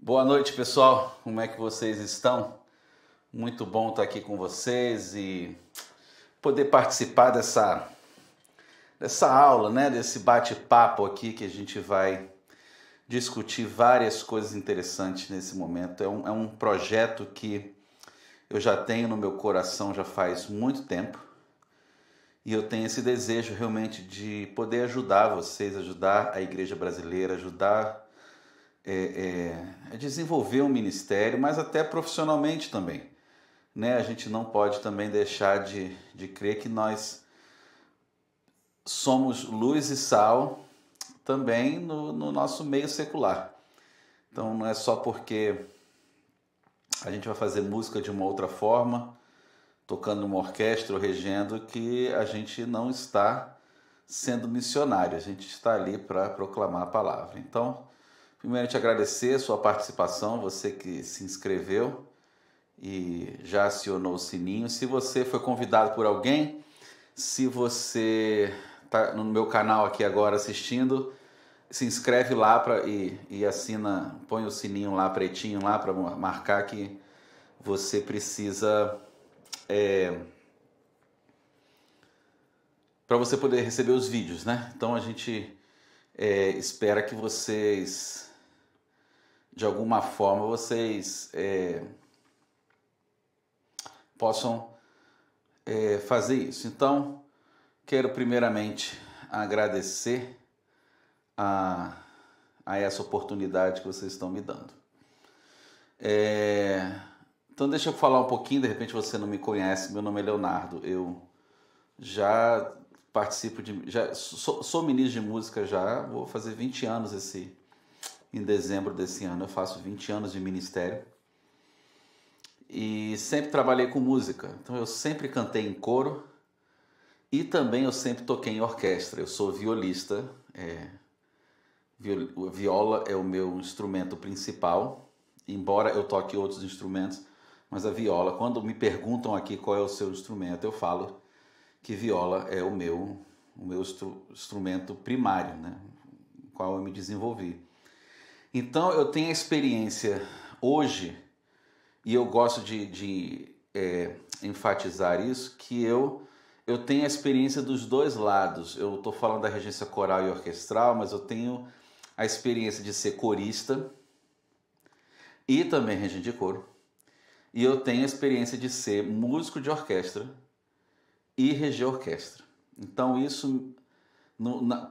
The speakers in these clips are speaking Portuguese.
Boa noite, pessoal. Como é que vocês estão? Muito bom estar aqui com vocês e poder participar dessa aula, né? Desse bate-papo aqui que a gente vai discutir várias coisas interessantes nesse momento. É um projeto que eu já tenho no meu coração já faz muito tempo e eu tenho esse desejo realmente de poder ajudar vocês, ajudar a igreja brasileira, ajudar a desenvolver um ministério, mas até profissionalmente também. Né? A gente não pode também deixar de crer que nós somos luz e sal também no nosso meio secular. Então não é só porque a gente vai fazer música de uma outra forma, tocando numa orquestra ou regendo, que a gente não está sendo missionário, a gente está ali para proclamar a palavra. Então, primeiramente agradecer a sua participação, você que se inscreveu e já acionou o sininho. Se você foi convidado por alguém, se você está no meu canal aqui agora assistindo, se inscreve lá e assina, põe o sininho lá pretinho lá para marcar que você precisa para você poder receber os vídeos, né? Então a gente espera que vocês, de alguma forma, vocês possam fazer isso. Então, quero primeiramente agradecer a essa oportunidade que vocês estão me dando. Então, deixa eu falar um pouquinho, de repente você não me conhece, meu nome é Leonardo, eu já participo sou ministro de música já, vou fazer 20 anos em dezembro desse ano, eu faço 20 anos de ministério. E sempre trabalhei com música, então eu sempre cantei em coro e também eu sempre toquei em orquestra. Eu sou violista, viola é o meu instrumento principal, embora eu toque outros instrumentos, mas a viola, quando me perguntam aqui qual é o seu instrumento, eu falo que viola é o meu instrumento primário, né, no qual eu me desenvolvi. Então eu tenho a experiência hoje, e eu gosto de enfatizar isso, que eu tenho a experiência dos dois lados. Eu estou falando da regência coral e orquestral, mas eu tenho a experiência de ser corista e também regente de coro. E eu tenho a experiência de ser músico de orquestra e reger orquestra. Então isso,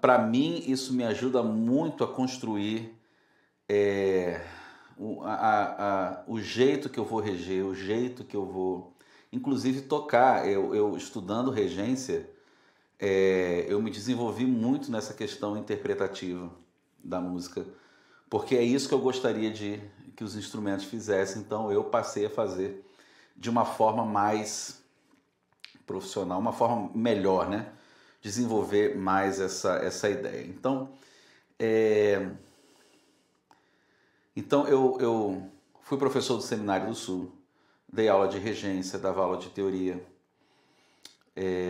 para mim, isso me ajuda muito a construir o jeito que eu vou reger, o jeito que eu vou, inclusive, tocar. Eu estudando regência, eu me desenvolvi muito nessa questão interpretativa da música, porque é isso que eu gostaria que os instrumentos fizessem. Então eu passei a fazer de uma forma mais profissional, uma forma melhor, né? Desenvolver mais essa ideia. Então eu fui professor do Seminário do Sul, dei aula de regência, dava aula de teoria,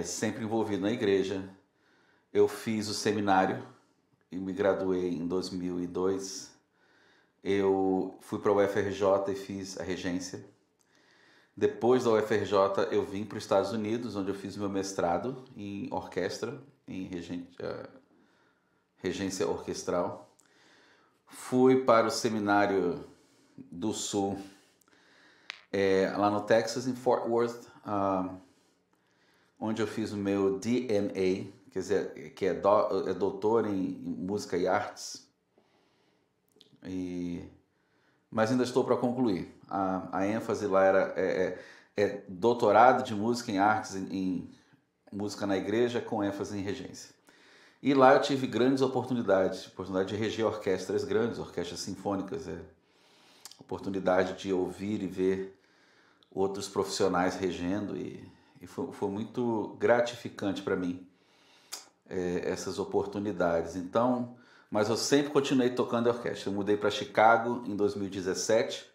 sempre envolvido na igreja. Eu fiz o seminário e me graduei em 2002. Eu fui para a UFRJ e fiz a regência. Depois da UFRJ eu vim para os Estados Unidos, onde eu fiz meu mestrado em orquestra, em regência orquestral. Fui para o Seminário do Sul, lá no Texas, em Fort Worth, onde eu fiz o meu DMA, quer dizer, que é doutor em música e artes. Mas ainda estou para concluir. A ênfase lá é doutorado de música em artes, em música na igreja, com ênfase em regência. E lá eu tive grandes oportunidade de reger orquestras grandes, orquestras sinfônicas, oportunidade de ouvir e ver outros profissionais regendo, e foi muito gratificante para mim essas oportunidades. Então, mas eu sempre continuei tocando em orquestra. Eu mudei para Chicago em 2017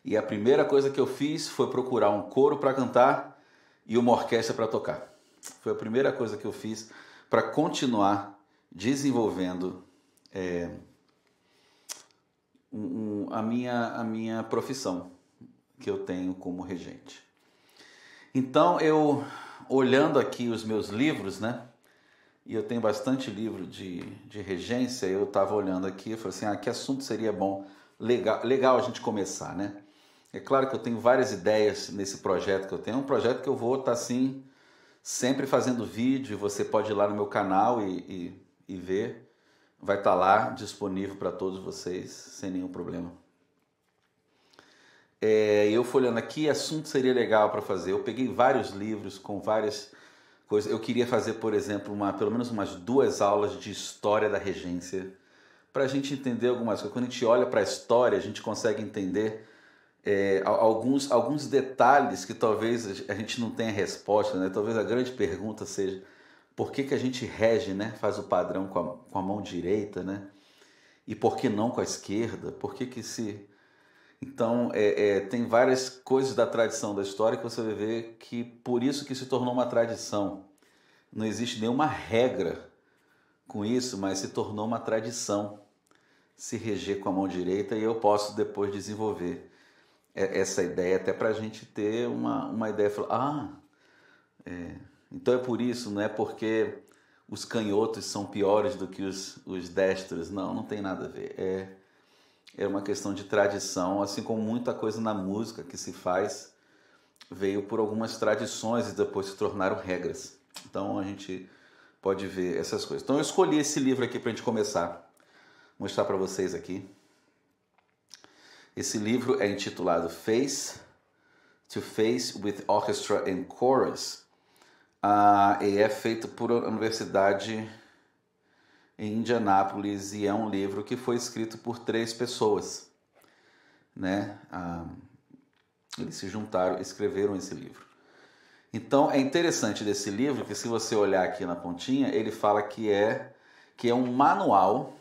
e a primeira coisa que eu fiz foi procurar um coro para cantar e uma orquestra para tocar. Foi a primeira coisa que eu fiz para continuar desenvolvendo a minha profissão que eu tenho como regente. Então, eu, olhando aqui os meus livros, né? E eu tenho bastante livro de regência, eu estava olhando aqui e falei assim, que assunto seria bom, legal a gente começar, né? É claro que eu tenho várias ideias nesse projeto que eu tenho, um projeto que eu vou estar assim, sempre fazendo vídeo, você pode ir lá no meu canal e ver, vai estar lá disponível para todos vocês, sem nenhum problema. Eu fui olhando aqui, assunto seria legal para fazer, eu peguei vários livros com várias coisas, eu queria fazer, por exemplo, pelo menos umas 2 aulas de história da regência, para a gente entender algumas coisas. Quando a gente olha para a história, a gente consegue entender alguns detalhes que talvez a gente não tenha resposta, né? Talvez a grande pergunta seja por que a gente rege, né? Faz o padrão com a mão direita, né? E por que não com a esquerda? Por que se... Então, tem várias coisas da tradição da história que você vai ver que por isso que se tornou uma tradição. Não existe nenhuma regra com isso, mas se tornou uma tradição se reger com a mão direita, e eu posso depois desenvolver essa ideia até para a gente ter uma ideia. Então é por isso, não é porque os canhotos são piores do que os destros. Não tem nada a ver. É uma questão de tradição, assim como muita coisa na música que se faz veio por algumas tradições e depois se tornaram regras. Então a gente pode ver essas coisas. Então eu escolhi esse livro aqui para a gente começar. Vou mostrar para vocês aqui. Esse livro é intitulado Face to Face with Orchestra and Chorus. E é feito por uma universidade em Indianápolis e é um livro que foi escrito por 3 pessoas, né? Eles se juntaram e escreveram esse livro. Então é interessante desse livro que, se você olhar aqui na pontinha, ele fala que é um manual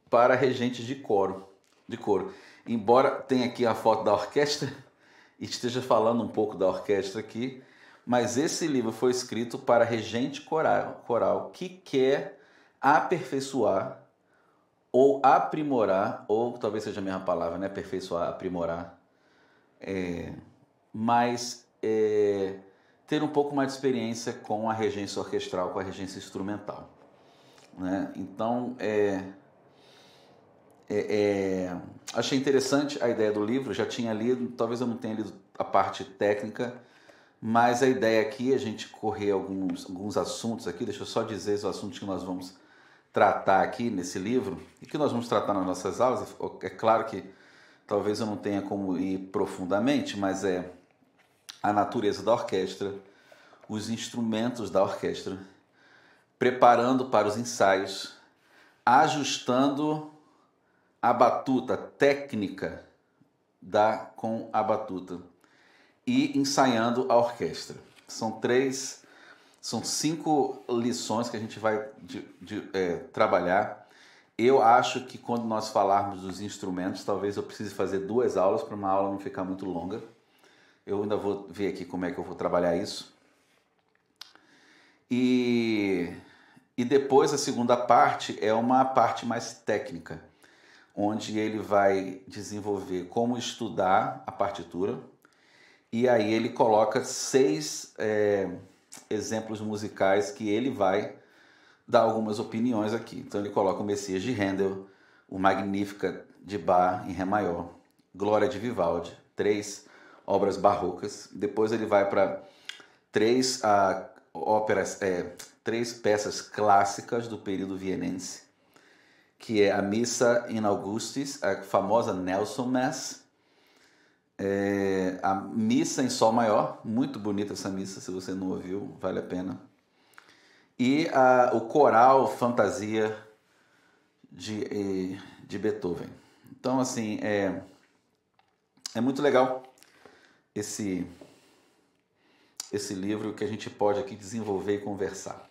para regentes de coro. Embora tenha aqui a foto da orquestra e esteja falando um pouco da orquestra aqui, mas esse livro foi escrito para regente coral que quer aperfeiçoar ou aprimorar, ou talvez seja a mesma palavra, né? Aperfeiçoar, aprimorar, mas ter um pouco mais de experiência com a regência orquestral, com a regência instrumental, né? Então, achei interessante a ideia do livro, já tinha lido, talvez eu não tenha lido a parte técnica, mas a ideia aqui é a gente correr alguns assuntos aqui. Deixa eu só dizer os assuntos que nós vamos tratar aqui nesse livro e que nós vamos tratar nas nossas aulas. É claro que talvez eu não tenha como ir profundamente, mas é a natureza da orquestra, os instrumentos da orquestra, preparando para os ensaios, ajustando a batuta, técnica com a batuta e ensaiando a orquestra. São 5 lições que a gente vai trabalhar. Eu acho que quando nós falarmos dos instrumentos, talvez eu precise fazer 2 aulas para uma aula não ficar muito longa. Eu ainda vou ver aqui como é que eu vou trabalhar isso. E depois a segunda parte é uma parte mais técnica, onde ele vai desenvolver como estudar a partitura, e aí ele coloca 6 exemplos musicais que ele vai dar algumas opiniões aqui. Então ele coloca o Messias de Handel, o Magnificat de Bach em Ré maior, Glória de Vivaldi, 3 obras barrocas. Depois ele vai para 3 óperas, 3 peças clássicas do período vienense, que é a Missa in Augustis, a famosa Nelson Mass, a Missa em Sol Maior, muito bonita essa missa, se você não ouviu, vale a pena, e o Coral Fantasia de Beethoven. Então, assim, é muito legal esse livro que a gente pode aqui desenvolver e conversar.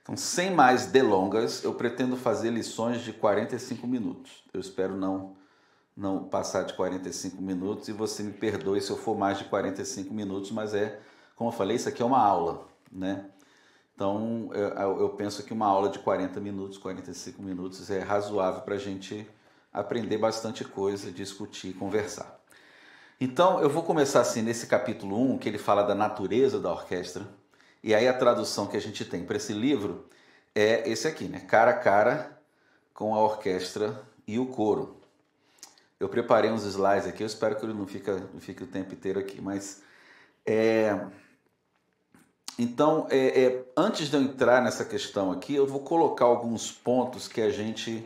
Então, sem mais delongas, eu pretendo fazer lições de 45 minutos. Eu espero não passar de 45 minutos, e você me perdoe se eu for mais de 45 minutos, mas como eu falei, isso aqui é uma aula, né? Então, eu penso que uma aula de 40 minutos, 45 minutos é razoável para a gente aprender bastante coisa, discutir, conversar. Então, eu vou começar assim nesse capítulo 1, que ele fala da natureza da orquestra. E aí a tradução que a gente tem para esse livro é esse aqui, né? Cara a cara com a orquestra e o coro. Eu preparei uns slides aqui, eu espero que ele não fique o tempo inteiro aqui, mas... Então, antes de eu entrar nessa questão aqui, eu vou colocar alguns pontos que a gente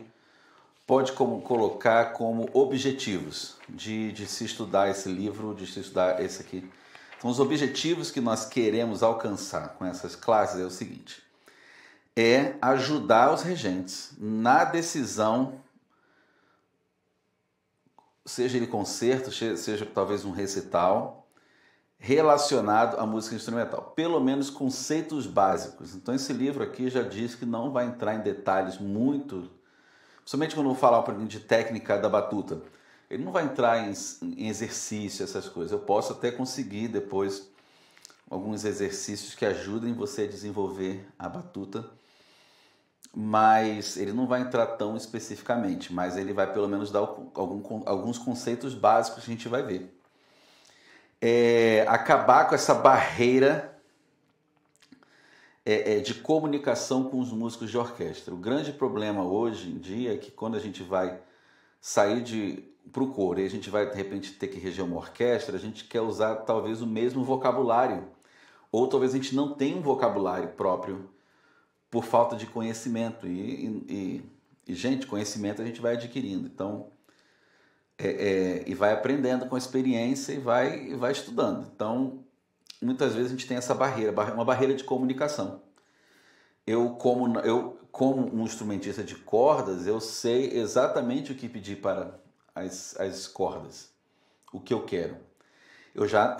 pode colocar como objetivos de se estudar esse livro, de se estudar esse aqui. Então, os objetivos que nós queremos alcançar com essas classes é o seguinte: é ajudar os regentes na decisão, seja ele concerto, seja talvez um recital, relacionado à música instrumental. Pelo menos conceitos básicos. Então, esse livro aqui já diz que não vai entrar em detalhes muito... Principalmente quando eu vou falar de técnica da batuta. Ele não vai entrar em exercício, essas coisas. Eu posso até conseguir depois alguns exercícios que ajudem você a desenvolver a batuta, mas ele não vai entrar tão especificamente, mas ele vai pelo menos dar alguns conceitos básicos que a gente vai ver. Acabar com essa barreira de comunicação com os músicos de orquestra. O grande problema hoje em dia é que quando a gente vai sair para o coro e a gente vai de repente ter que reger uma orquestra, a gente quer usar talvez o mesmo vocabulário, ou talvez a gente não tenha um vocabulário próprio por falta de conhecimento. E gente, conhecimento a gente vai adquirindo. Então, e vai aprendendo com a experiência e vai estudando. Então, muitas vezes a gente tem essa barreira, uma barreira de comunicação. Eu, como um instrumentista de cordas, eu sei exatamente o que pedir para as cordas, o que eu quero. Eu já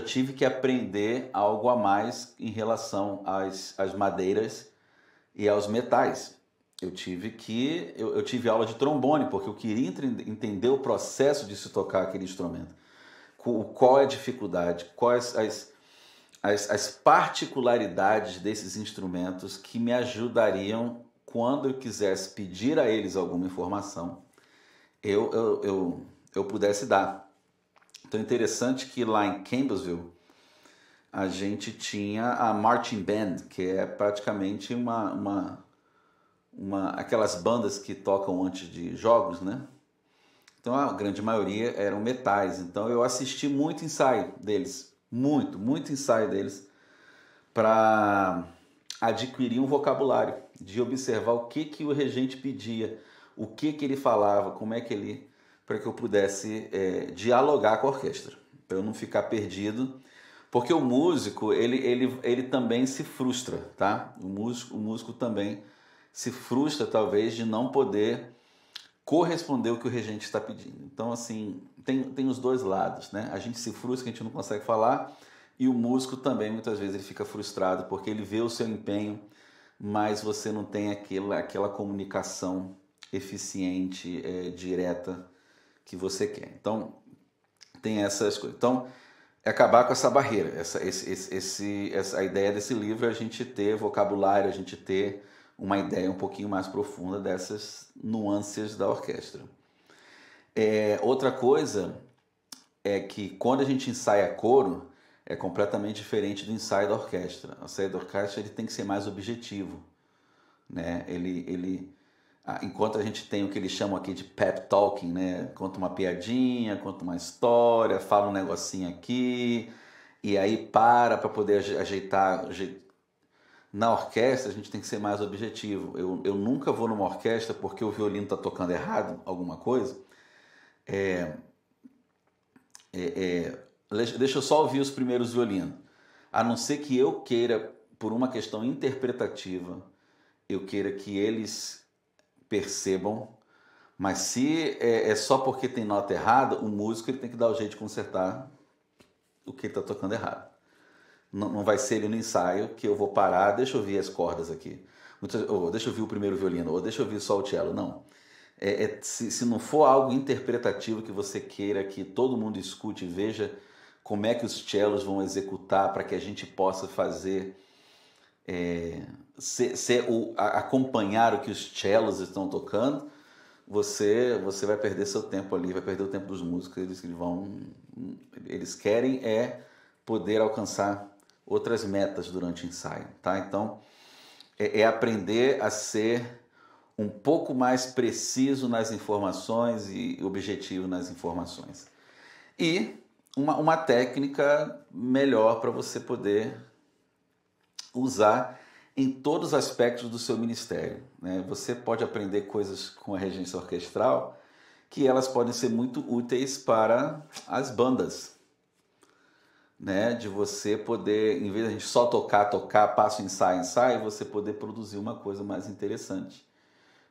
tive que aprender algo a mais em relação às madeiras e aos metais. Eu tive aula de trombone, porque eu queria entender o processo de se tocar aquele instrumento. Qual é a dificuldade, quais as particularidades desses instrumentos que me ajudariam, quando eu quisesse pedir a eles alguma informação, eu pudesse dar. Então é interessante que lá em Campbellsville a gente tinha a Marching Band, que é praticamente aquelas bandas que tocam antes de jogos, né? Então a grande maioria eram metais. Então eu assisti muito ensaio deles, muito ensaio deles, para adquirir um vocabulário, de observar o que o regente pedia, o que ele falava, como é que ele... para que eu pudesse dialogar com a orquestra, para eu não ficar perdido, porque o músico ele também se frustra, tá? O músico também se frustra, talvez, de não poder corresponder ao que o regente está pedindo. Então, assim, tem os dois lados, né? A gente se frustra que a gente não consegue falar, e o músico também, muitas vezes, ele fica frustrado porque ele vê o seu empenho, mas você não tem aquela comunicação eficiente, direta, que você quer. Então, tem essas coisas. Então, é acabar com essa barreira. A ideia desse livro é a gente ter vocabulário, a gente ter uma ideia um pouquinho mais profunda dessas nuances da orquestra. Outra coisa é que quando a gente ensaia coro, é completamente diferente do ensaio da orquestra. O ensaio da orquestra ele tem que ser mais objetivo, né? Enquanto a gente tem o que eles chamam aqui de pep talking, né? Conta uma piadinha, conta uma história, fala um negocinho aqui, e aí para poder ajeitar. Na orquestra a gente tem que ser mais objetivo. Eu nunca vou numa orquestra porque o violino está tocando errado, alguma coisa. Deixa eu só ouvir os primeiros violinos. A não ser que eu queira, por uma questão interpretativa, eu queira que eles percebam, mas se é só porque tem nota errada, o músico ele tem que dar o jeito de consertar o que ele está tocando errado. Não vai ser ele no ensaio que eu vou parar, deixa eu ouvir as cordas aqui, ou deixa eu ouvir o primeiro violino, ou deixa eu ouvir só o cello. Não. Se não for algo interpretativo que você queira que todo mundo escute e veja como é que os cellos vão executar para que a gente possa fazer... acompanhar o que os cellos estão tocando, você vai perder seu tempo ali, vai perder o tempo dos músicos, eles querem poder alcançar outras metas durante o ensaio, tá? Então, é aprender a ser um pouco mais preciso nas informações e objetivo nas informações. E uma técnica melhor para você poder usar em todos os aspectos do seu ministério, né? Você pode aprender coisas com a regência orquestral que elas podem ser muito úteis para as bandas, né? De você poder, em vez de a gente só tocar, passo, ensaio, você poder produzir uma coisa mais interessante,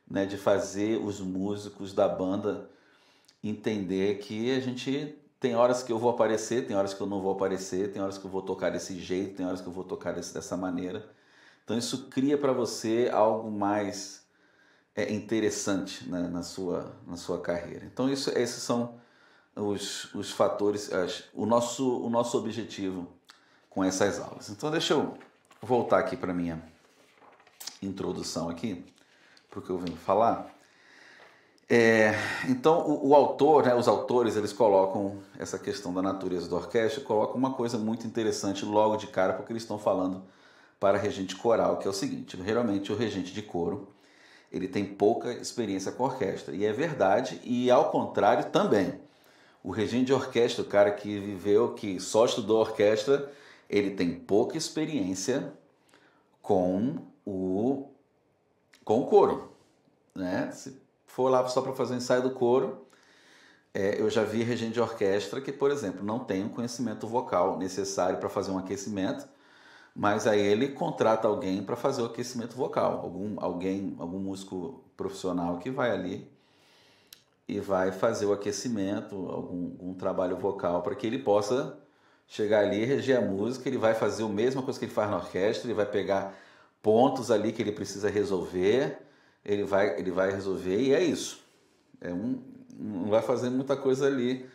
né? De fazer os músicos da banda entender que a gente tem horas que eu vou aparecer, tem horas que eu não vou aparecer, tem horas que eu vou tocar desse jeito, tem horas que eu vou tocar dessa maneira. Então isso cria para você algo mais interessante, né, na sua carreira. Então esses são os fatores, o nosso objetivo com essas aulas. Então deixa eu voltar aqui para a minha introdução aqui, para o que eu venho falar. Então o autor, né, os autores, eles colocam essa questão da natureza da orquestra, colocam uma coisa muito interessante logo de cara, porque eles estão falando para regente coral, que é o seguinte: geralmente o regente de coro, ele tem pouca experiência com a orquestra, e é verdade, e ao contrário também. O regente de orquestra, o cara que viveu, que só estudou orquestra, ele tem pouca experiência com o coro, né? Se for lá só para fazer o ensaio do coro, eu já vi regente de orquestra que, por exemplo, não tem um conhecimento vocal necessário para fazer um aquecimento, mas aí ele contrata alguém para fazer o aquecimento vocal, algum músico profissional que vai ali e vai fazer o aquecimento, algum trabalho vocal para que ele possa chegar ali, reger a música. Ele vai fazer a mesma coisa que ele faz na orquestra, ele vai pegar pontos ali que ele precisa resolver, ele vai resolver, e é isso. Não vai fazer muita coisa ali.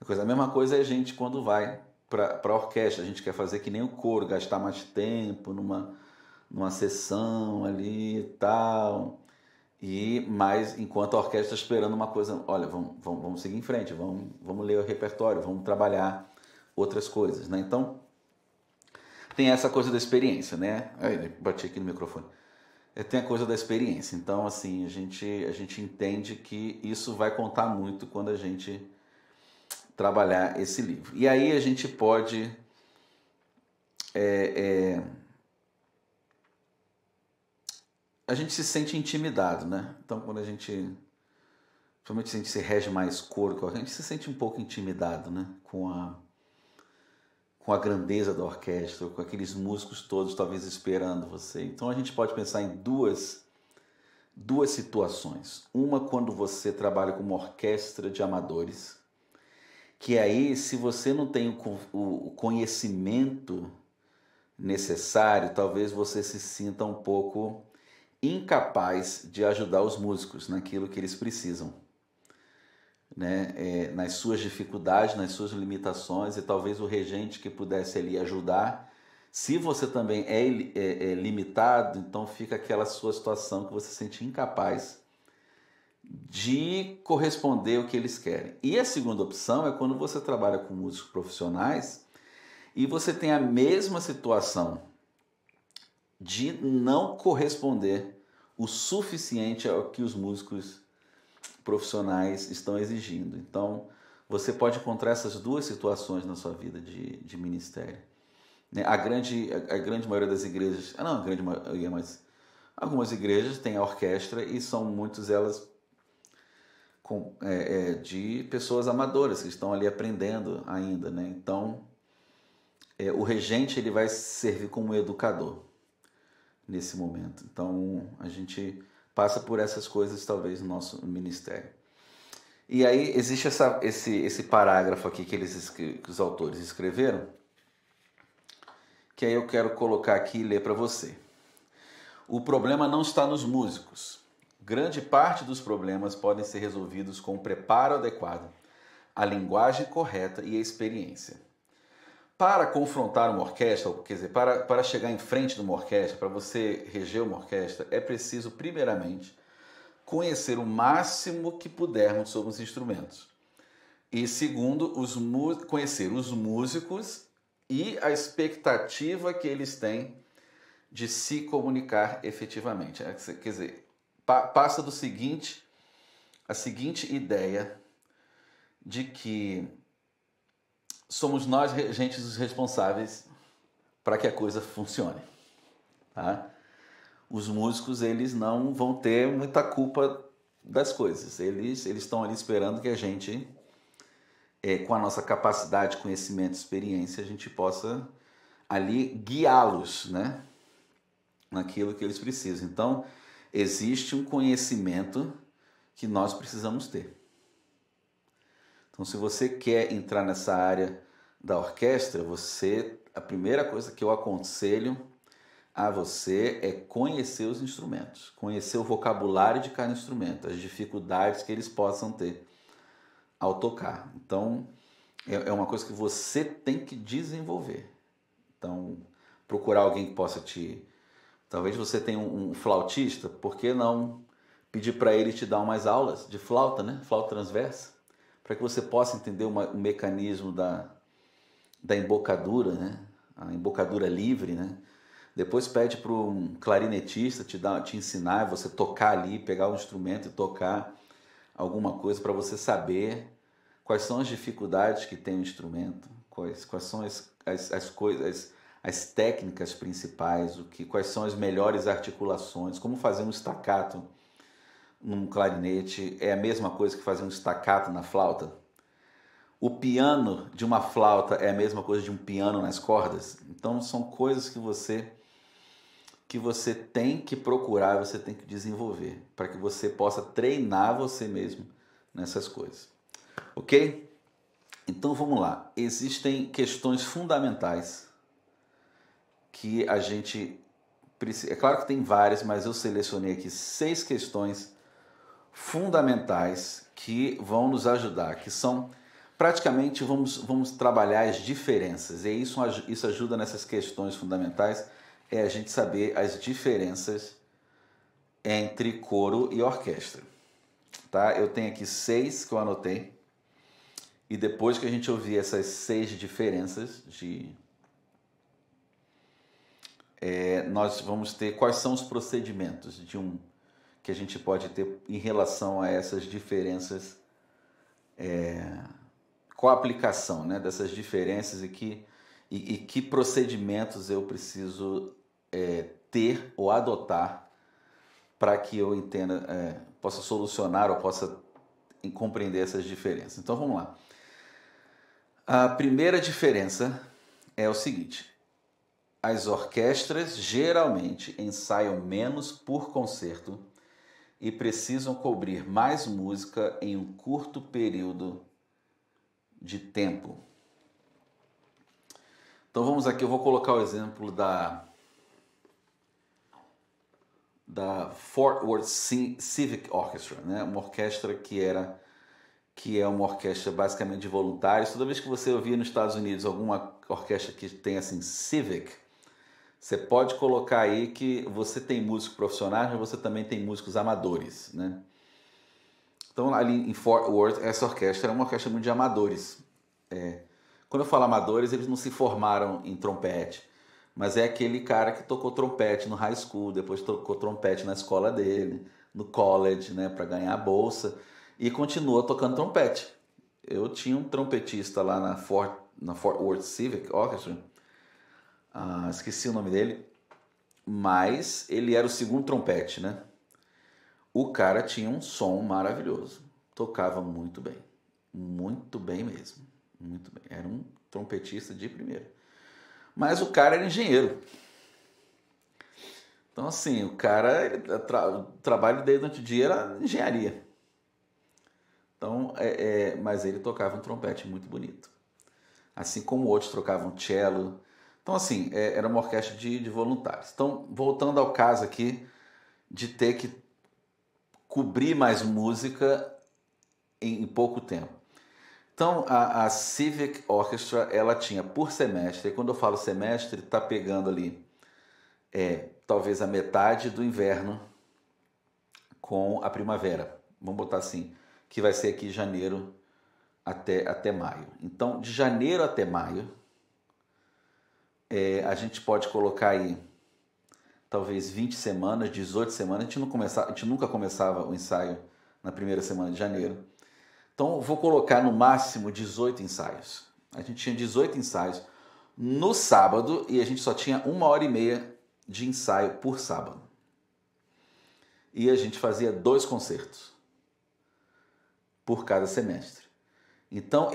A mesma coisa é a gente quando vai para a orquestra, a gente quer fazer que nem o coro, gastar mais tempo numa sessão ali e tal. Mas enquanto a orquestra está esperando uma coisa, olha, vamos seguir em frente, vamos ler o repertório, vamos trabalhar outras coisas, né? Então, tem essa coisa da experiência, né? Ai, bati aqui no microfone. Tem a coisa da experiência. Então, assim, a gente entende que isso vai contar muito quando a gente trabalhar esse livro. E aí a gente pode a gente se sente intimidado, né? Então, quando principalmente se a gente se rege mais coro, a gente se sente um pouco intimidado, né? Com a grandeza da orquestra, com aqueles músicos todos talvez esperando você. Então a gente pode pensar em duas situações. Uma, quando você trabalha com uma orquestra de amadores, que aí, se você não tem o conhecimento necessário, talvez você se sinta um pouco incapaz de ajudar os músicos naquilo que eles precisam, né? Nas suas dificuldades, nas suas limitações, e talvez o regente que pudesse ali ajudar, se você também é limitado, então fica aquela sua situação que você se sente incapaz de corresponder ao que eles querem. E a segunda opção é quando você trabalha com músicos profissionais e você tem a mesma situação de não corresponder o suficiente ao que os músicos profissionais estão exigindo. Então, você pode encontrar essas duas situações na sua vida de ministério. A grande maioria das igrejas, não a grande maioria, mas algumas igrejas têm a orquestra e são muitas elas de pessoas amadoras que estão ali aprendendo ainda, né? Então, o regente ele vai servir como um educador nesse momento. Então, a gente passa por essas coisas talvez no nosso ministério. E aí existe esse parágrafo aqui que os autores escreveram, que aí eu quero colocar aqui e ler para você. O problema não está nos músicos. Grande parte dos problemas podem ser resolvidos com o preparo adequado, a linguagem correta e a experiência. Para confrontar uma orquestra, quer dizer, para chegar em frente de uma orquestra, para você reger uma orquestra, é preciso, primeiramente, conhecer o máximo que pudermos sobre os instrumentos. E segundo, conhecer os músicos e a expectativa que eles têm de se comunicar efetivamente. Quer dizer, passa a seguinte ideia de que somos nós, gente, os responsáveis para que a coisa funcione. Tá? Os músicos, eles não vão ter muita culpa das coisas. Eles estão ali esperando que a gente, com a nossa capacidade, conhecimento, experiência, a gente possa ali guiá-los, né? Naquilo que eles precisam. Então, existe um conhecimento que nós precisamos ter. Então, se você quer entrar nessa área da orquestra, a primeira coisa que eu aconselho a você é conhecer os instrumentos, conhecer o vocabulário de cada instrumento, as dificuldades que eles possam ter ao tocar. Então, é uma coisa que você tem que desenvolver. Então, procurar alguém que possa Talvez você tenha um flautista, por que não pedir para ele te dar umas aulas de flauta, né? Flauta transversa, para que você possa entender o mecanismo da embocadura, né? A embocadura livre, né? Depois pede para um clarinetista te ensinar, você tocar ali, pegar o instrumento e tocar alguma coisa para você saber quais são as dificuldades que tem o instrumento, quais são as coisas, as técnicas principais, quais são as melhores articulações, como fazer um staccato num clarinete é a mesma coisa que fazer um staccato na flauta. O piano de uma flauta é a mesma coisa de um piano nas cordas. Então são coisas que você tem que procurar, você tem que desenvolver, para que você possa treinar você mesmo nessas coisas. Ok? Então vamos lá. Existem questões fundamentais que a gente precisa. É claro que tem várias, mas eu selecionei aqui 6 questões fundamentais que vão nos ajudar, que são praticamente vamos trabalhar as diferenças. E isso ajuda nessas questões fundamentais, a gente saber as diferenças entre coro e orquestra. Tá? Eu tenho aqui 6 que eu anotei. E depois que a gente ouvir essas 6 diferenças nós vamos ter quais são os procedimentos que a gente pode ter em relação a essas diferenças, qual a aplicação, né, dessas diferenças e que procedimentos eu preciso ter ou adotar para que eu entenda, possa solucionar ou possa compreender essas diferenças. Então vamos lá. A primeira diferença é o seguinte: as orquestras geralmente ensaiam menos por concerto e precisam cobrir mais música em um curto período de tempo. Então vamos aqui, eu vou colocar o exemplo da Fort Worth Civic Orchestra, né? Uma orquestra que é uma orquestra basicamente de voluntários. Toda vez que você ouvir nos Estados Unidos alguma orquestra que tem assim Civic, você pode colocar aí que você tem músicos profissionais, mas você também tem músicos amadores, né? Então ali em Fort Worth, essa orquestra é uma orquestra muito de amadores. Quando eu falo amadores, eles não se formaram em trompete, mas é aquele cara que tocou trompete no high school, depois tocou trompete na escola dele, no college, né, para ganhar a bolsa, e continua tocando trompete. Eu tinha um trompetista lá na Fort Worth Civic Orchestra, esqueci o nome dele, mas ele era o segundo trompete, né? O cara tinha um som maravilhoso, tocava muito bem mesmo, muito bem. Era um trompetista de primeira. Mas o cara era engenheiro. Então assim, o cara, o trabalho dele durante o dia era engenharia. Então, mas ele tocava um trompete muito bonito. Assim como outros tocavam cello. Então assim, era uma orquestra de voluntários. Então, voltando ao caso aqui de ter que cobrir mais música em pouco tempo. Então, a Civic Orchestra, ela tinha por semestre, e quando eu falo semestre, está pegando ali talvez a metade do inverno com a primavera. Vamos botar assim, que vai ser aqui de janeiro até maio. Então, de janeiro até maio, a gente pode colocar aí talvez 20 semanas, 18 semanas. A gente nunca começava o ensaio na primeira semana de janeiro. Então, vou colocar no máximo 18 ensaios. A gente tinha 18 ensaios no sábado e a gente só tinha 1h30 de ensaio por sábado. E a gente fazia 2 concertos por cada semestre. Então,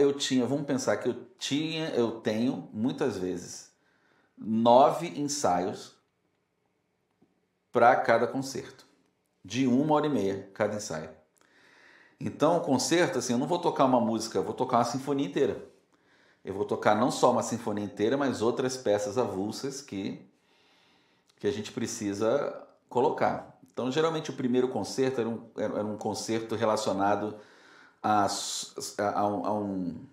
vamos pensar que eu tenho, muitas vezes, 9 ensaios para cada concerto, de 1h30 cada ensaio. Então, o concerto, assim, eu não vou tocar uma música, eu vou tocar uma sinfonia inteira. Eu vou tocar não só uma sinfonia inteira, mas outras peças avulsas que a gente precisa colocar. Então, geralmente, o primeiro concerto era um concerto relacionado a um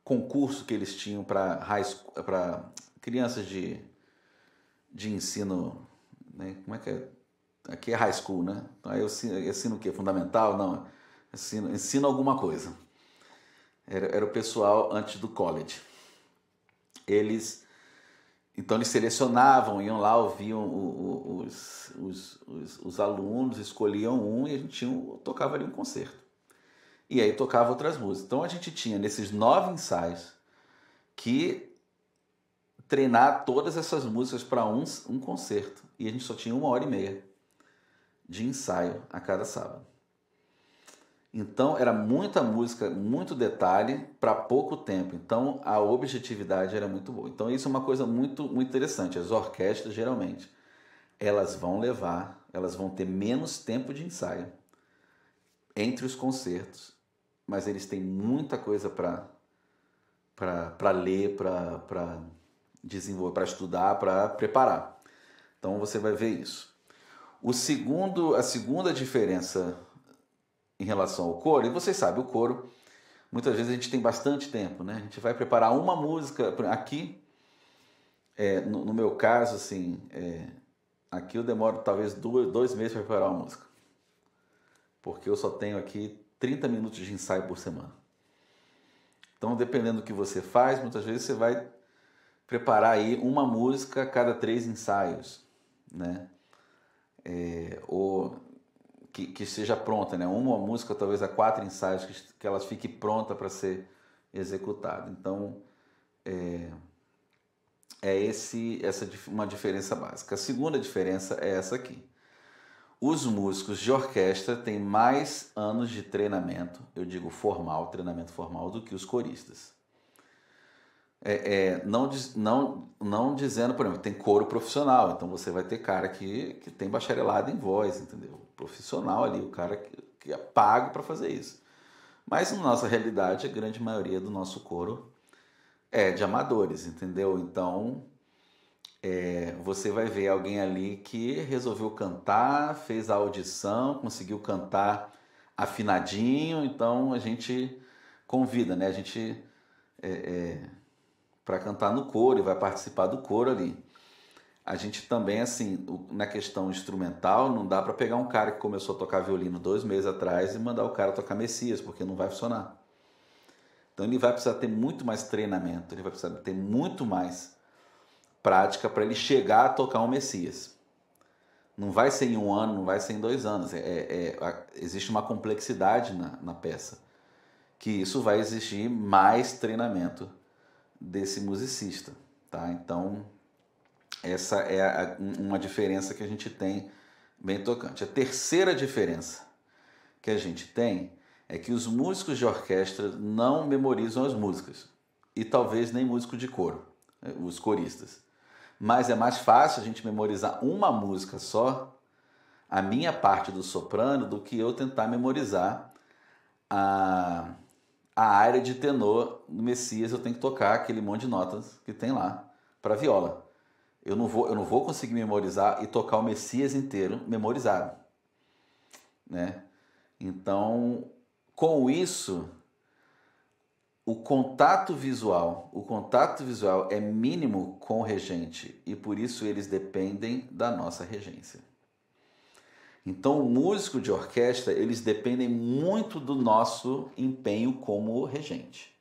concurso que eles tinham para crianças de ensino, né? Como é que é? Aqui é high school, né? Então, aí eu ensino o quê? Fundamental? Não, ensino alguma coisa. Era o pessoal antes do college. Então eles selecionavam, iam lá, ouviam os alunos, escolhiam um e a gente tocava ali um concerto. E aí tocava outras músicas. Então a gente tinha nesses 9 ensaios que treinar todas essas músicas para um concerto. E a gente só tinha 1h30 de ensaio a cada sábado. Então era muita música, muito detalhe para pouco tempo. Então a objetividade era muito boa. Então isso é uma coisa muito, muito interessante. As orquestras geralmente elas vão ter menos tempo de ensaio entre os concertos, mas eles têm muita coisa para ler, para desenvolver, para estudar, para preparar. Então você vai ver isso. A segunda diferença em relação ao coro, e vocês sabem, o coro, muitas vezes a gente tem bastante tempo, né? A gente vai preparar uma música aqui, no meu caso, assim, aqui eu demoro talvez 2 meses para preparar uma música, porque eu só tenho aqui 30 minutos de ensaio por semana. Então, dependendo do que você faz, muitas vezes você vai preparar aí uma música a cada 3 ensaios, né? Ou que seja pronta, né? Uma música talvez a 4 ensaios, que ela fique pronta para ser executada. Então, uma diferença básica. A segunda diferença é essa aqui. Os músicos de orquestra têm mais anos de treinamento, eu digo formal, treinamento formal, do que os coristas. Não dizendo, por exemplo, tem coro profissional, então você vai ter cara que tem bacharelado em voz, entendeu? Profissional ali, o cara que é pago para fazer isso. Mas na nossa realidade, a grande maioria do nosso coro é de amadores, entendeu? Então, você vai ver alguém ali que resolveu cantar, fez a audição, conseguiu cantar afinadinho, então a gente convida, né? A gente para cantar no coro e vai participar do coro ali. A gente também, assim, na questão instrumental, não dá para pegar um cara que começou a tocar violino 2 meses atrás e mandar o cara tocar Messias, porque não vai funcionar. Então ele vai precisar ter muito mais treinamento, ele vai precisar ter muito mais prática para ele chegar a tocar um Messias. Não vai ser em 1 ano, não vai ser em 2 anos. Existe uma complexidade na peça, que isso vai exigir mais treinamento desse musicista, tá? Então essa é uma diferença que a gente tem bem tocante. A terceira diferença que a gente tem é que os músicos de orquestra não memorizam as músicas, e talvez nem músico de coro, os coristas. Mas é mais fácil a gente memorizar uma música só, a minha parte do soprano, do que eu tentar memorizar a área de tenor do Messias. Eu tenho que tocar aquele monte de notas que tem lá para viola. Eu não vou conseguir memorizar e tocar o Messias inteiro memorizado, né? Então, com isso, o contato visual é mínimo com o regente e por isso eles dependem da nossa regência. Então, o músico de orquestra, eles dependem muito do nosso empenho como regente.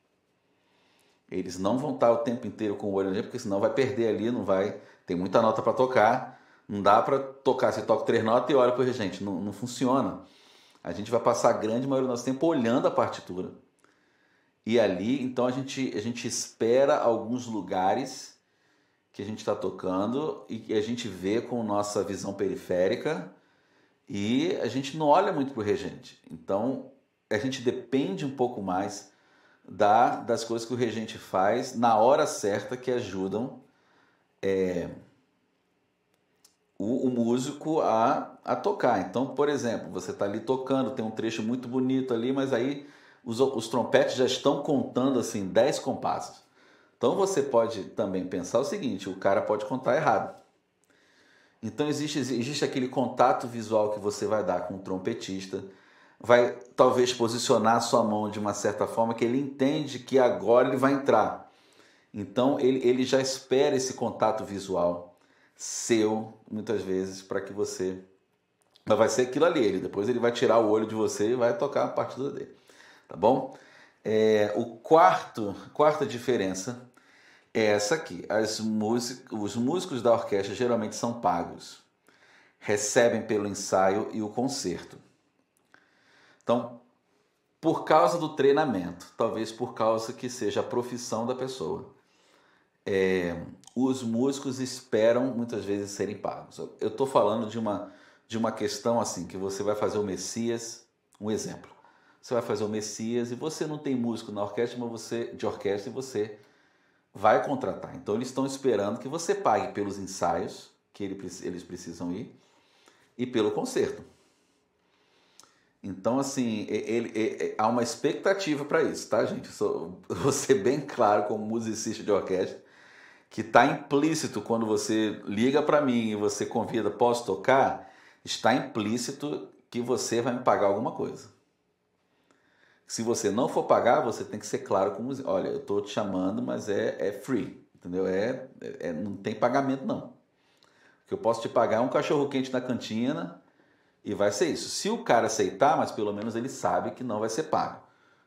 Eles não vão estar o tempo inteiro com o olho ali, porque senão vai perder ali, não vai. Tem muita nota para tocar, não dá para tocar. Você toca 3 notas e olha para o regente, não funciona. A gente vai passar a grande maioria do nosso tempo olhando a partitura. E ali, então a gente espera alguns lugares que a gente está tocando e que a gente vê com nossa visão periférica e a gente não olha muito para o regente. Então a gente depende um pouco mais das coisas que o regente faz na hora certa que ajudam o músico a tocar. Então, por exemplo, você está ali tocando, tem um trecho muito bonito ali, mas aí os trompetes já estão contando assim 10 compassos. Então você pode também pensar o seguinte, o cara pode contar errado. Então existe aquele contato visual que você vai dar com o trompetista, vai talvez posicionar a sua mão de uma certa forma que ele entende que agora ele vai entrar. Então ele já espera esse contato visual seu, muitas vezes, para que você... Mas vai ser aquilo ali, depois ele vai tirar o olho de você e vai tocar a partida dele. Tá bom? Quarta diferença é essa aqui. Os músicos da orquestra geralmente são pagos. Recebem pelo ensaio e o concerto. Então, por causa do treinamento, talvez por causa que seja a profissão da pessoa, os músicos esperam muitas vezes serem pagos. Eu estou falando de uma questão assim, que você vai fazer o Messias, um exemplo. Você vai fazer o Messias e você não tem músico na orquestra, mas de orquestra, e você vai contratar. Então eles estão esperando que você pague pelos ensaios que eles precisam ir e pelo concerto. Então, assim, há uma expectativa para isso, tá, gente? Vou ser bem claro como musicista de orquestra, que está implícito quando você liga para mim e você convida, posso tocar? Está implícito que você vai me pagar alguma coisa. Se você não for pagar, você tem que ser claro com o músico. Olha, eu estou te chamando, mas é free, entendeu? Não tem pagamento, não. O que eu posso te pagar é um cachorro-quente na cantina e vai ser isso. Se o cara aceitar, mas pelo menos ele sabe que não vai ser pago.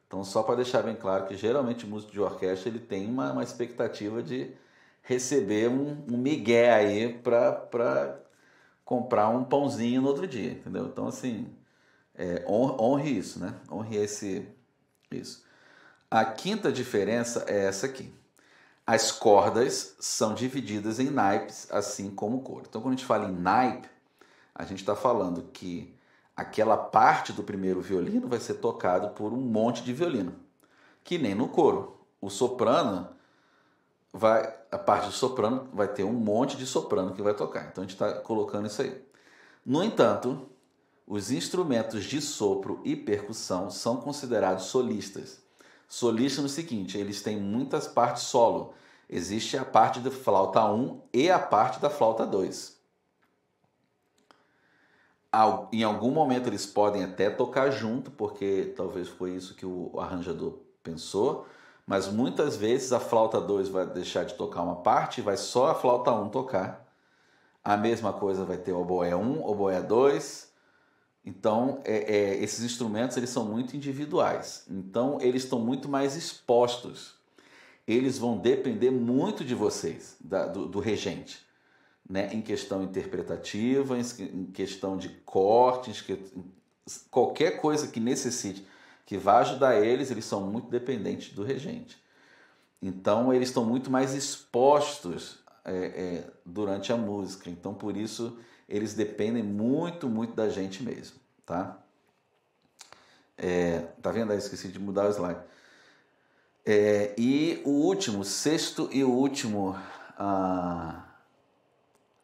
Então, só para deixar bem claro que geralmente o músico de orquestra ele tem uma expectativa de receber um migué aí para comprar um pãozinho no outro dia, entendeu? Então, assim, honre isso, né? Honre isso. A quinta diferença é essa aqui. As cordas são divididas em naipes, assim como o coro. Então, quando a gente fala em naipe, a gente está falando que aquela parte do primeiro violino vai ser tocado por um monte de violino, que nem no coro. O soprano a parte do soprano vai ter um monte de soprano que vai tocar. Então a gente está colocando isso aí. No entanto, os instrumentos de sopro e percussão são considerados solistas. Solista no seguinte, eles têm muitas partes solo. Existe a parte da flauta 1 e a parte da flauta 2. Em algum momento eles podem até tocar junto, porque talvez foi isso que o arranjador pensou, mas muitas vezes a flauta 2 vai deixar de tocar uma parte e vai só a flauta 1 tocar. A mesma coisa vai ter o oboé 1, oboé 2. Então, esses instrumentos eles são muito individuais. Então, eles estão muito mais expostos. Eles vão depender muito de vocês, do regente, né? Em questão interpretativa, em questão de cortes, qualquer coisa que necessite, que vá ajudar eles são muito dependentes do regente. Então, eles estão muito mais expostos durante a música. Então, por isso, eles dependem muito, muito da gente mesmo, tá? Tá vendo aí? Esqueci de mudar o slide. E o último, sexto e o último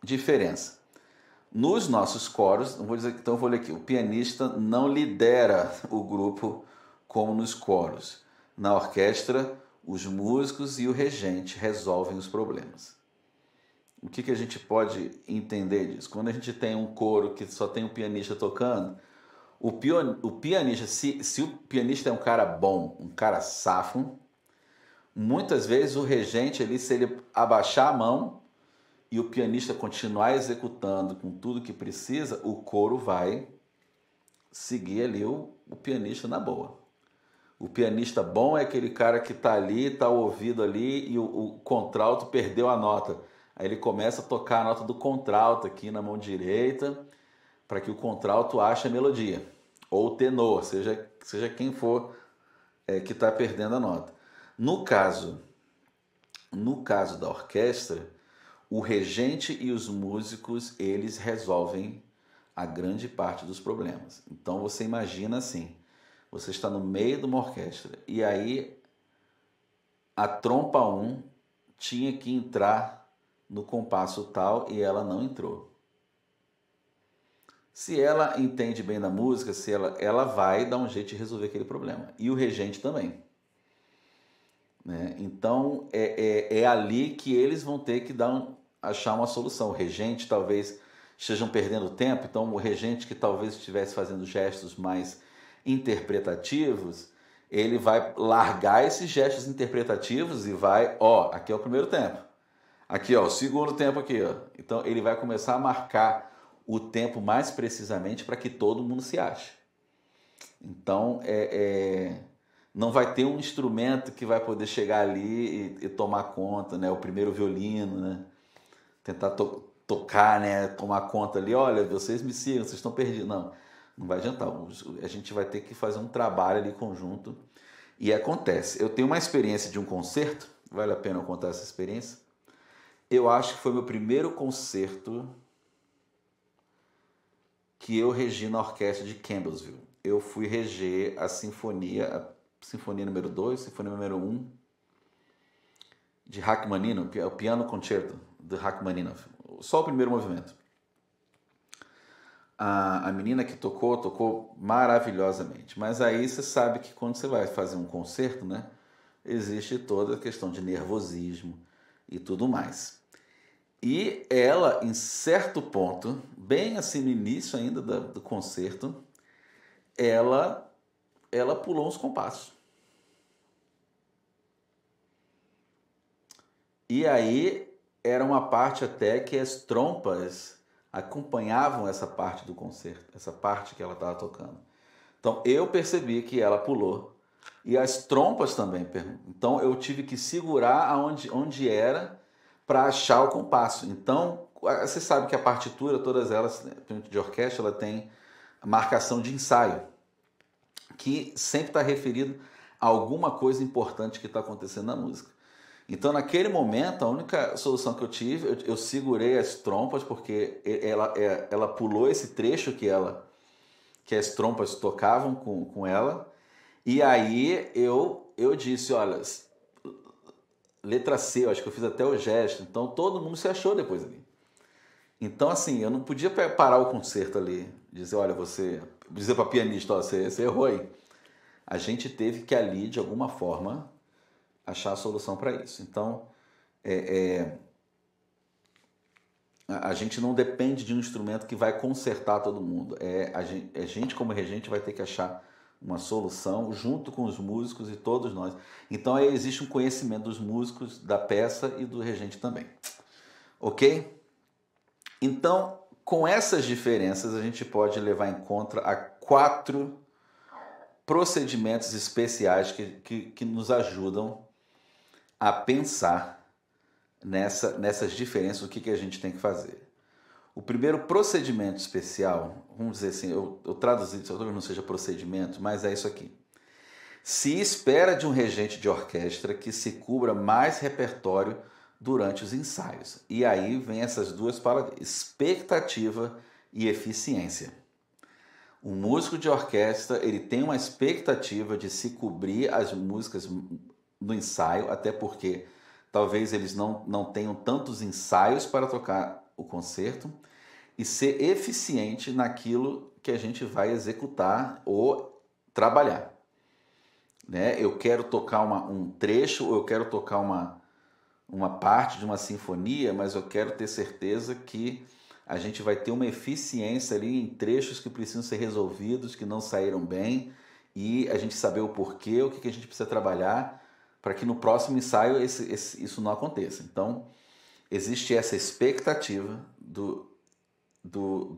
diferença. Nos nossos coros, então eu vou ler aqui, o pianista não lidera o grupo como nos coros. Na orquestra, os músicos e o regente resolvem os problemas. O que a gente pode entender disso? Quando a gente tem um coro que só tem um pianista tocando, o pianista, se o pianista é um cara bom, um cara safo, muitas vezes o regente, se ele abaixar a mão e o pianista continuar executando com tudo que precisa, o coro vai seguir ali o pianista na boa. O pianista bom é aquele cara que está ali, está o ouvido ali e o contralto perdeu a nota. Aí ele começa a tocar a nota do contralto aqui na mão direita para que o contralto ache a melodia. Ou o tenor, seja quem for que está perdendo a nota. No caso da orquestra, o regente e os músicos, eles resolvem a grande parte dos problemas. Então você imagina assim, você está no meio de uma orquestra e aí a trompa 1 tinha que entrar no compasso tal e ela não entrou. Se ela entende bem da música, se ela vai dar um jeito de resolver aquele problema. E o regente também. Né? Então é ali que eles vão ter que achar uma solução. O regente talvez estejam perdendo tempo, então o regente que talvez estivesse fazendo gestos mais interpretativos, ele vai largar esses gestos interpretativos e vai, aqui é o primeiro tempo, aqui o segundo tempo aqui, então ele vai começar a marcar o tempo mais precisamente para que todo mundo se ache. Então não vai ter um instrumento que vai poder chegar ali e tomar conta, né? O primeiro violino, né? Tentar tocar, né? Tomar conta ali, olha, vocês me sigam, vocês estão perdidos. Não vai adiantar. A gente vai ter que fazer um trabalho ali conjunto. E acontece. Eu tenho uma experiência de um concerto, vale a pena eu contar essa experiência. Eu acho que foi meu primeiro concerto que eu regi na orquestra de Campbellsville. Eu fui reger a sinfonia número 2, sinfonia número 1 de Rachmaninoff, que é o piano concerto de Rachmaninoff. Só o primeiro movimento. A menina que tocou maravilhosamente. Mas aí você sabe que quando você vai fazer um concerto, né, existe toda a questão de nervosismo e tudo mais. E ela, em certo ponto, bem assim no início ainda do concerto, ela pulou uns compassos. E aí era uma parte até que as trompas acompanhavam essa parte do concerto, essa parte que ela estava tocando. Então eu percebi que ela pulou e as trompas também. Então eu tive que segurar onde era para achar o compasso. Então você sabe que a partitura, todas elas de orquestra, ela tem a marcação de ensaio, que sempre está referido a alguma coisa importante que está acontecendo na música. Então, naquele momento, a única solução que eu tive, eu segurei as trompas, porque ela pulou esse trecho que as trompas tocavam com ela, e aí eu disse, olha, letra C, eu acho que eu fiz até o gesto, então todo mundo se achou depois ali. Então, assim, eu não podia parar o concerto ali, dizer, olha, dizer para a pianista, você errou aí. A gente teve que ali, de alguma forma, achar a solução para isso. Então, a gente não depende de um instrumento que vai consertar todo mundo. A gente, como regente, vai ter que achar uma solução junto com os músicos e todos nós. Então, aí existe um conhecimento dos músicos, da peça e do regente também. Ok? Então, com essas diferenças, a gente pode levar em conta 4 procedimentos especiais que nos ajudam a pensar nessas diferenças, o que a gente tem que fazer. O primeiro procedimento especial, vamos dizer assim, eu traduzi, talvez não seja procedimento, mas é isso aqui. Se espera de um regente de orquestra que se cubra mais repertório durante os ensaios. E aí vem essas duas palavras, expectativa e eficiência. O músico de orquestra, ele tem uma expectativa de se cobrir as músicas no ensaio, até porque talvez eles não tenham tantos ensaios para tocar o concerto, e ser eficiente naquilo que a gente vai executar ou trabalhar. Né? Eu quero tocar um trecho, ou eu quero tocar uma parte de uma sinfonia, mas eu quero ter certeza que a gente vai ter uma eficiência ali em trechos que precisam ser resolvidos, que não saíram bem, e a gente saber o porquê, o que a gente precisa trabalhar, para que no próximo ensaio isso não aconteça. Então, existe essa expectativa do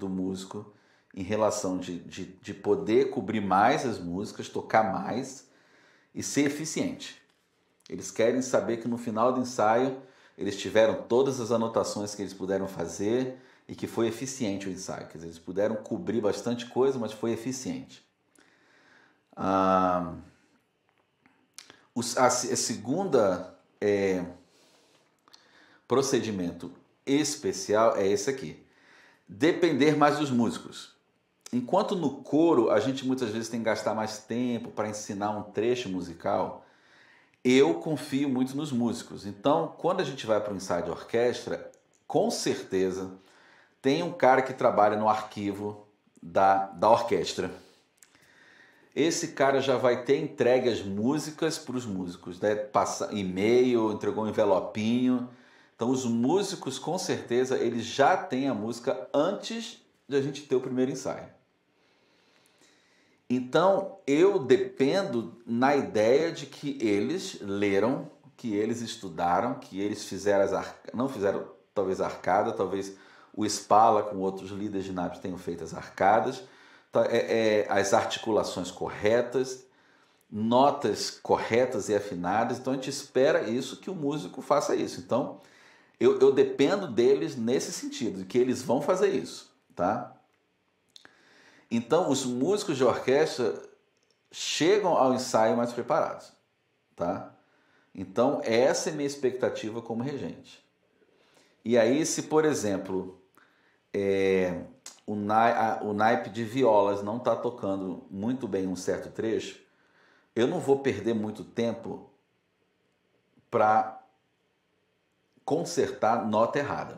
músico em relação de poder cobrir mais as músicas, tocar mais e ser eficiente. Eles querem saber que no final do ensaio eles tiveram todas as anotações que eles puderam fazer e que foi eficiente o ensaio. Quer dizer, eles puderam cobrir bastante coisa, mas foi eficiente. A segunda procedimento especial é esse aqui. Depender mais dos músicos. Enquanto no coro a gente muitas vezes tem que gastar mais tempo para ensinar um trecho musical, eu confio muito nos músicos. Então, quando a gente vai para um ensaio de orquestra, com certeza tem um cara que trabalha no arquivo da orquestra. Esse cara já vai ter entregue as músicas para os músicos, né? Passa e-mail, entregou um envelopinho. Então, os músicos, com certeza, eles já têm a música antes de a gente ter o primeiro ensaio. Então, eu dependo na ideia de que eles leram, que eles estudaram, que eles fizeram não fizeram talvez a arcada, talvez o Spala com outros líderes de naipes tenham feito as arcadas, as articulações corretas, notas corretas e afinadas. Então, a gente espera isso, que o músico faça isso. Então, eu dependo deles nesse sentido, de que eles vão fazer isso, tá? Então, os músicos de orquestra chegam ao ensaio mais preparados, tá? Então, essa é a minha expectativa como regente. E aí, se, por exemplo, o naipe de violas não está tocando muito bem um certo trecho, eu não vou perder muito tempo para consertar nota errada.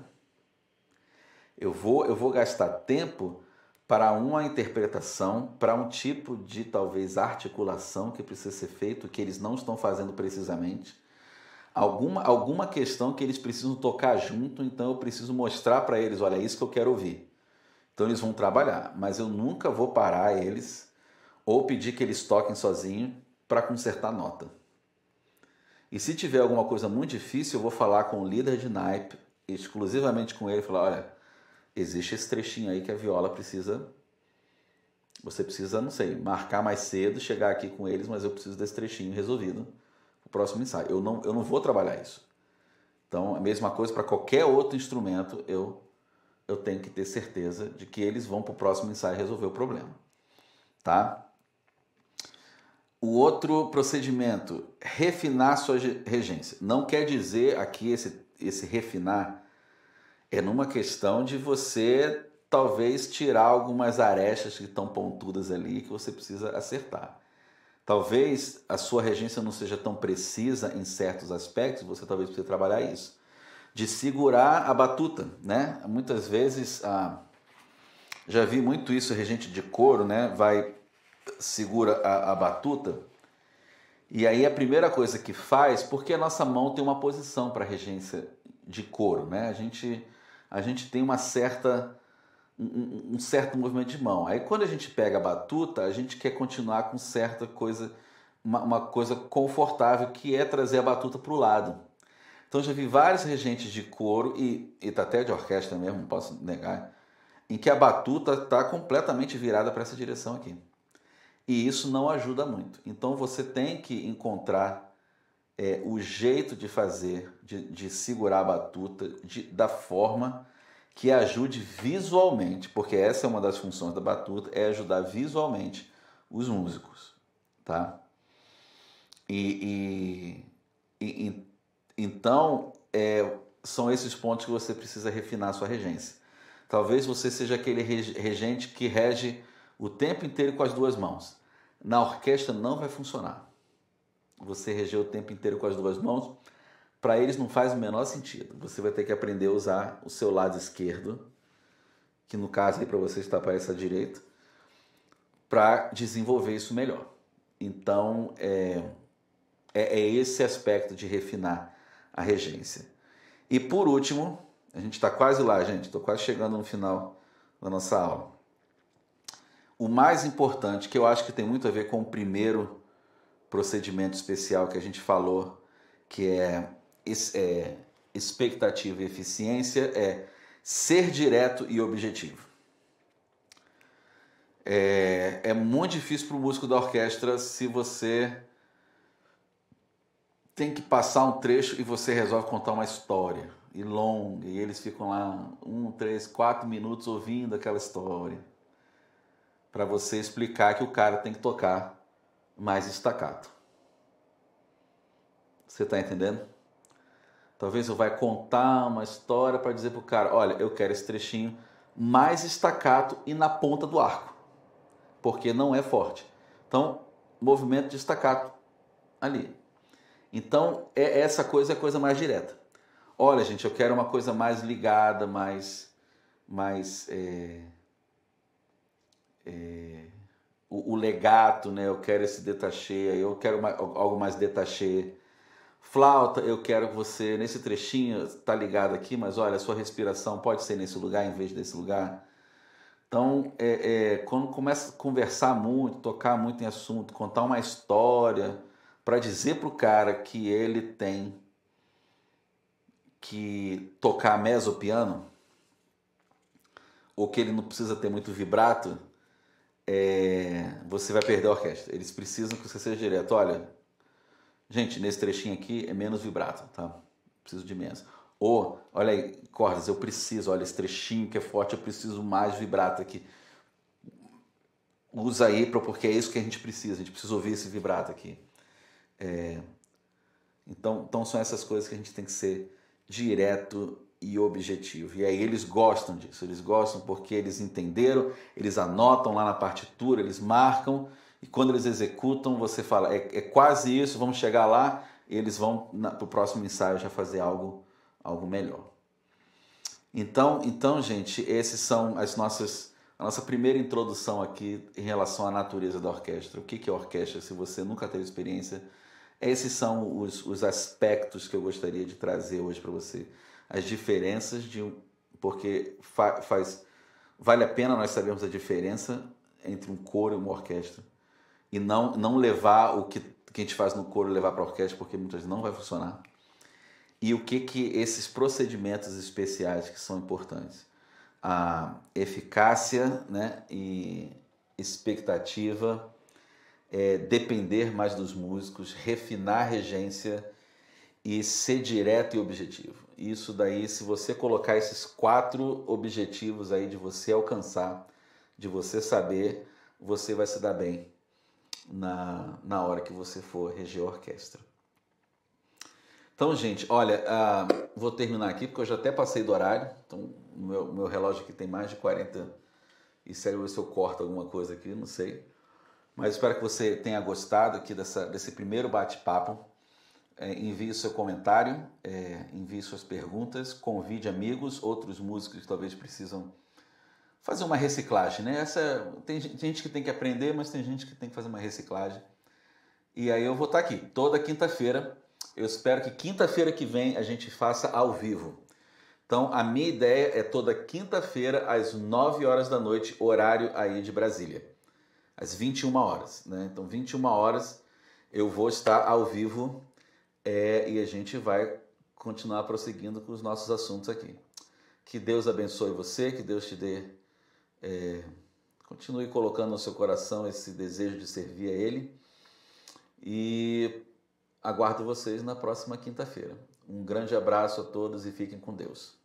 Eu vou gastar tempo para uma interpretação, para um tipo de, talvez, articulação que precisa ser feito, que eles não estão fazendo precisamente. Alguma questão que eles precisam tocar junto, então eu preciso mostrar para eles, olha, é isso que eu quero ouvir. Então eles vão trabalhar, mas eu nunca vou parar eles ou pedir que eles toquem sozinhos para consertar nota. E se tiver alguma coisa muito difícil, eu vou falar com o líder de naipe, exclusivamente com ele, falar, olha, existe esse trechinho aí que a viola precisa, você precisa, não sei, marcar mais cedo, chegar aqui com eles, mas eu preciso desse trechinho resolvido no próximo ensaio. Eu não vou trabalhar isso. Então, a mesma coisa para qualquer outro instrumento, eu tenho que ter certeza de que eles vão para o próximo ensaio resolver o problema. Tá? O outro procedimento, refinar sua regência. Não quer dizer aqui esse refinar é numa questão de você talvez tirar algumas arestas que estão pontudas ali que você precisa acertar. Talvez a sua regência não seja tão precisa em certos aspectos, você talvez precise trabalhar isso. De segurar a batuta, né? Muitas vezes, já vi muito isso, regente de coro, né? Segura a batuta, e aí a primeira coisa que faz, porque a nossa mão tem uma posição para regência de coro, né? A gente tem um certo movimento de mão. Aí quando a gente pega a batuta, a gente quer continuar com certa coisa, uma coisa confortável, que é trazer a batuta para o lado. Então já vi vários regentes de coro, e até de orquestra mesmo, não posso negar, em que a batuta está completamente virada para essa direção aqui. E isso não ajuda muito. Então você tem que encontrar o jeito de fazer, de segurar a batuta da forma que ajude visualmente, porque essa é uma das funções da batuta, é ajudar visualmente os músicos, tá? Então, são esses pontos que você precisa refinar a sua regência. Talvez você seja aquele regente que rege o tempo inteiro com as duas mãos. Na orquestra não vai funcionar. Você reger o tempo inteiro com as duas mãos, para eles não faz o menor sentido. Você vai ter que aprender a usar o seu lado esquerdo, que no caso aí para você está para essa direita, para desenvolver isso melhor. Então, é esse aspecto de refinar a regência. E por último, a gente está quase lá, gente, estou quase chegando no final da nossa aula. O mais importante, que eu acho que tem muito a ver com o primeiro procedimento especial que a gente falou, que é expectativa e eficiência é ser direto e objetivo. É muito difícil para o músico da orquestra se você tem que passar um trecho e você resolve contar uma história e longa, e eles ficam lá 1, 3, 4 minutos ouvindo aquela história para você explicar que o cara tem que tocar mais staccato. Você está entendendo? Talvez eu vai contar uma história para dizer pro cara, olha, eu quero esse trechinho mais staccato e na ponta do arco, porque não é forte. Então, movimento de staccato ali. Então, essa coisa é a coisa mais direta. Olha, gente, eu quero uma coisa mais ligada, o legato, né? Eu quero esse detachê, eu quero algo mais detachê. Flauta, eu quero que você, nesse trechinho, tá ligado aqui, mas olha, a sua respiração pode ser nesse lugar em vez desse lugar. Então, quando começa a conversar muito, tocar muito em assunto, contar uma história, para dizer pro cara que ele tem que tocar mezzo-piano, ou que ele não precisa ter muito vibrato, você vai perder a orquestra. Eles precisam que você seja direto. Olha, gente, nesse trechinho aqui é menos vibrato, tá? Preciso de menos. Ou, olha aí, cordas, eu preciso, olha, esse trechinho que é forte, eu preciso mais vibrato aqui. Usa aí, porque é isso que a gente precisa ouvir esse vibrato aqui. Então são essas coisas que a gente tem que ser direto e objetivo. E aí eles gostam disso, eles gostam porque eles entenderam, eles anotam lá na partitura, eles marcam, e quando eles executam, você fala, é quase isso, vamos chegar lá, e eles vão para o próximo ensaio já fazer algo melhor. Então, gente, esses são a nossa primeira introdução aqui em relação à natureza da orquestra. O que é orquestra? Se você nunca teve experiência, esses são os aspectos que eu gostaria de trazer hoje para você. As diferenças porque vale a pena nós sabermos a diferença entre um coro e uma orquestra. E não levar o que a gente faz no coro levar para a orquestra, porque muitas vezes não vai funcionar. E o que esses procedimentos especiais que são importantes. A eficácia, né, e expectativa, depender mais dos músicos, refinar a regência e ser direto e objetivo. Isso daí, se você colocar esses 4 objetivos aí de você alcançar, de você saber, você vai se dar bem na hora que você for reger a orquestra. Então, gente, olha, vou terminar aqui porque eu já até passei do horário. Então, o meu relógio aqui tem mais de 40. E sério, se eu corto alguma coisa aqui, não sei. Mas espero que você tenha gostado aqui desse primeiro bate-papo. Envie o seu comentário, envie suas perguntas, convide amigos, outros músicos que talvez precisam fazer uma reciclagem, né? Tem gente que tem que aprender, mas tem gente que tem que fazer uma reciclagem. E aí eu vou estar aqui toda quinta-feira. Eu espero que quinta-feira que vem a gente faça ao vivo. Então, a minha ideia é toda quinta-feira às 9 horas da noite, horário aí de Brasília. Às 21 horas, né? Então, 21 horas eu vou estar ao vivo e a gente vai continuar prosseguindo com os nossos assuntos aqui. Que Deus abençoe você, que Deus te dê... continue colocando no seu coração esse desejo de servir a Ele. E aguardo vocês na próxima quinta-feira. Um grande abraço a todos e fiquem com Deus.